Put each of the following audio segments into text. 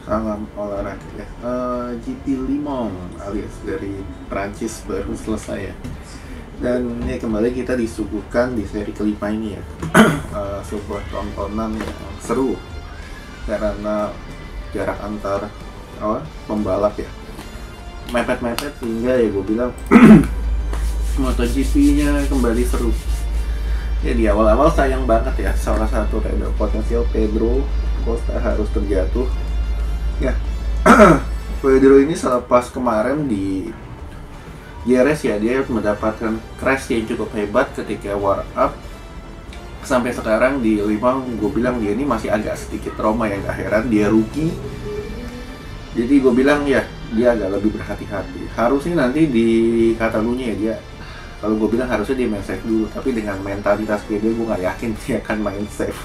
Salam olahraga ya. GP Le Mans alias dari Prancis baru selesai ya. Dan ya kembali kita disuguhkan di seri kelima ini ya. Sebuah tontonan yang seru karena jarak antar pembalap ya mepet-mepet, sehingga ya gue bilang MotoGP-nya kembali seru. Ya di awal-awal sayang banget ya, salah satu rider potensial Pedro Costa harus terjatuh. Ya, Pedro ini selepas kemarin di GRS ya, dia mendapatkan crash yang cukup hebat ketika war up. Sampai sekarang di Le Mans, gue bilang dia ini masih agak sedikit trauma, yang gak heran, dia rookie. Jadi gue bilang ya, dia agak lebih berhati-hati. Harusnya nanti di Catalunya ya dia, kalau gue bilang harusnya dia main safe dulu. Tapi dengan mentalitas dia gue gak yakin dia akan main safe.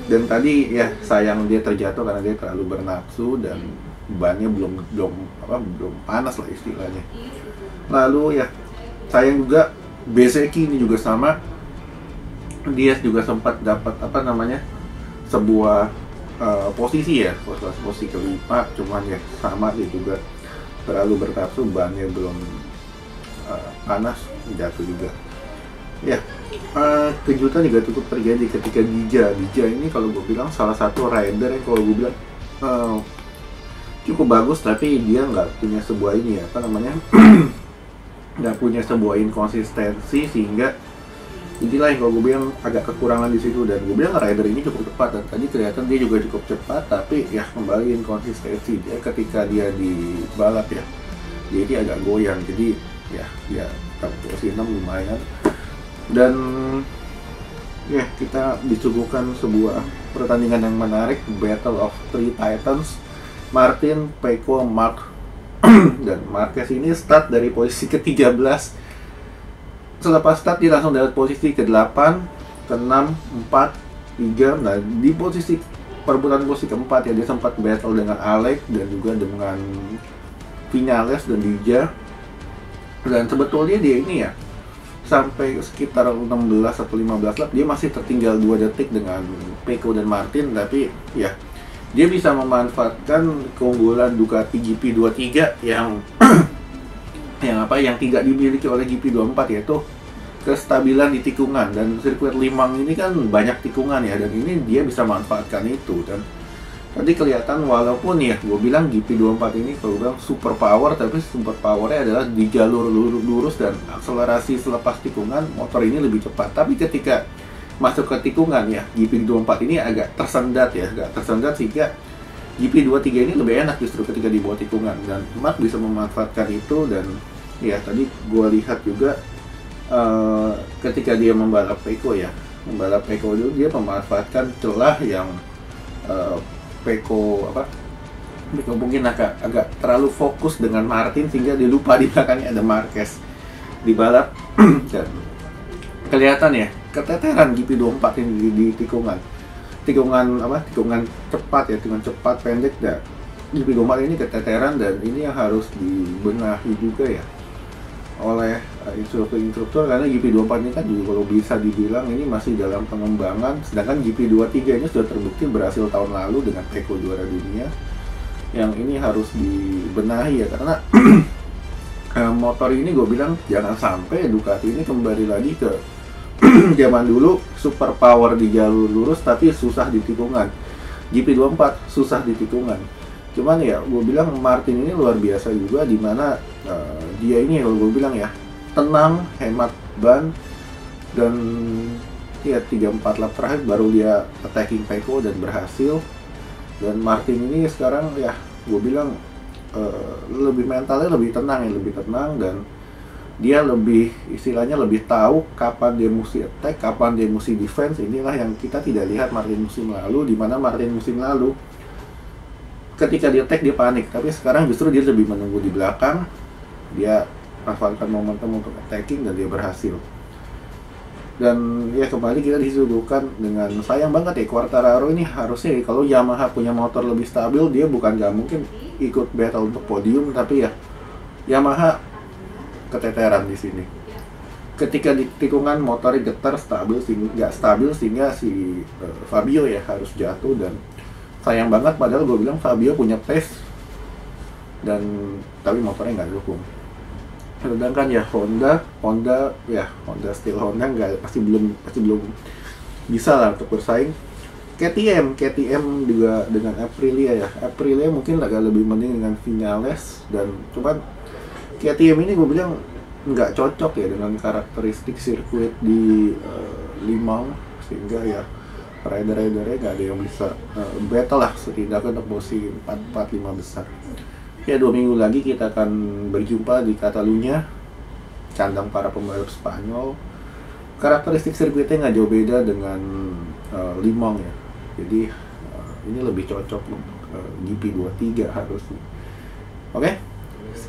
Dan tadi ya sayang dia terjatuh karena dia terlalu bernafsu dan bannya belum panas lah istilahnya. Lalu ya sayang juga Bezzecchi ini juga sama, dia juga sempat dapat sebuah posisi ya, posisi kelima, cuman ya sama, dia juga terlalu bernafsu, bannya belum panas, jatuh juga. Ya, kejutan juga cukup terjadi ketika Dija ini kalau gue bilang salah satu rider yang kalau gue bilang cukup bagus, tapi dia nggak punya sebuah ini ya, nggak punya sebuah inkonsistensi, sehingga inilah yang kalau gue bilang agak kekurangan di situ. Dan gue bilang rider ini cukup cepat, dan tadi kelihatan dia juga cukup cepat, tapi ya kembali inkonsistensi dia ketika dia di balap ya, jadi agak goyang. Jadi ya dia posisi 6 lumayan. Dan ya kita disuguhkan sebuah pertandingan yang menarik, Battle of Three Titans, Martin, Pecco, Marc. Dan Marquez ini start dari posisi ke-13. Selepas start dia langsung dapat posisi ke-8, ke-6, 4, 3. Nah di posisi perebutan posisi ke-4 ya, dia sempat battle dengan Alex dan juga dengan Vinales dan Dija. Dan sebetulnya dia ini ya sampai sekitar 16 atau 15 lap dia masih tertinggal 2 detik dengan Pecco dan Martin, tapi ya dia bisa memanfaatkan keunggulan Ducati GP23 yang yang tidak dimiliki oleh GP24, yaitu kestabilan di tikungan. Dan sirkuit Le Mans ini kan banyak tikungan ya, dan ini dia bisa manfaatkan itu. Dan tadi kelihatan walaupun ya gue bilang GP24 ini kalau bilang super power, tapi super powernya adalah di jalur lurus dan akselerasi selepas tikungan motor ini lebih cepat. Tapi ketika masuk ke tikungan ya, GP24 ini agak tersendat sehingga GP23 ini lebih enak justru ketika di bawah tikungan, dan Marc bisa memanfaatkan itu. Dan ya tadi gue lihat juga ketika dia membalap Pecco dulu, dia memanfaatkan celah yang Pecco mungkin agak terlalu fokus dengan Martin, sehingga dia lupa di belakangnya ada Marquez di balap. Dan kelihatan ya keteteran GP24 ini di tikungan cepat ya, tikungan cepat pendek. Dan GP24 ini keteteran, dan ini yang harus dibenahi juga ya oleh instruktur, karena GP24 ini kan juga kalau bisa dibilang ini masih dalam pengembangan, sedangkan GP23 ini sudah terbukti berhasil tahun lalu dengan Pecco juara dunia. Yang ini harus dibenahi ya, karena motor ini gue bilang jangan sampai Ducati ini kembali lagi ke zaman dulu, super power di jalur lurus tapi susah di tikungan. GP24 susah di tikungan. Cuman ya gue bilang Martin ini luar biasa juga, dimana dia ini kalau gue bilang ya tenang, hemat ban, dan ya 3-4 lap terakhir baru dia attacking Pecco dan berhasil. Dan Martin ini sekarang ya gue bilang lebih mentalnya lebih tenang, dan dia lebih istilahnya lebih tahu kapan dia mesti attack, kapan dia mesti defense. Inilah yang kita tidak lihat Martin musim lalu, dimana Martin musim lalu ketika dia attack dia panik, tapi sekarang justru dia lebih menunggu di belakang, dia manfaatkan momentum untuk attacking, dan dia berhasil. Dan ya kembali kita disuguhkan dengan sayang banget ya, Quartararo ini harusnya kalau Yamaha punya motor lebih stabil, dia bukan gak mungkin ikut battle untuk podium, tapi ya Yamaha keteteran di sini. Ketika di tikungan motornya getar, nggak stabil sehingga si Fabio ya harus jatuh. Dan sayang banget, padahal gue bilang Fabio punya pace dan tapi motornya nggak dukung. Sedangkan ya Honda still Honda nggak, pasti belum bisa lah untuk bersaing. KTM juga dengan Aprilia mungkin agak lebih mending dengan Vinales, dan cuman KTM ini gue bilang nggak cocok ya dengan karakteristik sirkuit di Le Mans, sehingga ya rider-ridernya nggak ada yang bisa battle lah setidaknya untuk posisi 4-5 besar. Ya 2 minggu lagi kita akan berjumpa di Catalunya, kandang para pembalap Spanyol. Karakteristik sirkuitnya nggak jauh beda dengan Le Mans ya. Jadi ini lebih cocok untuk GP23 harusnya. Oke?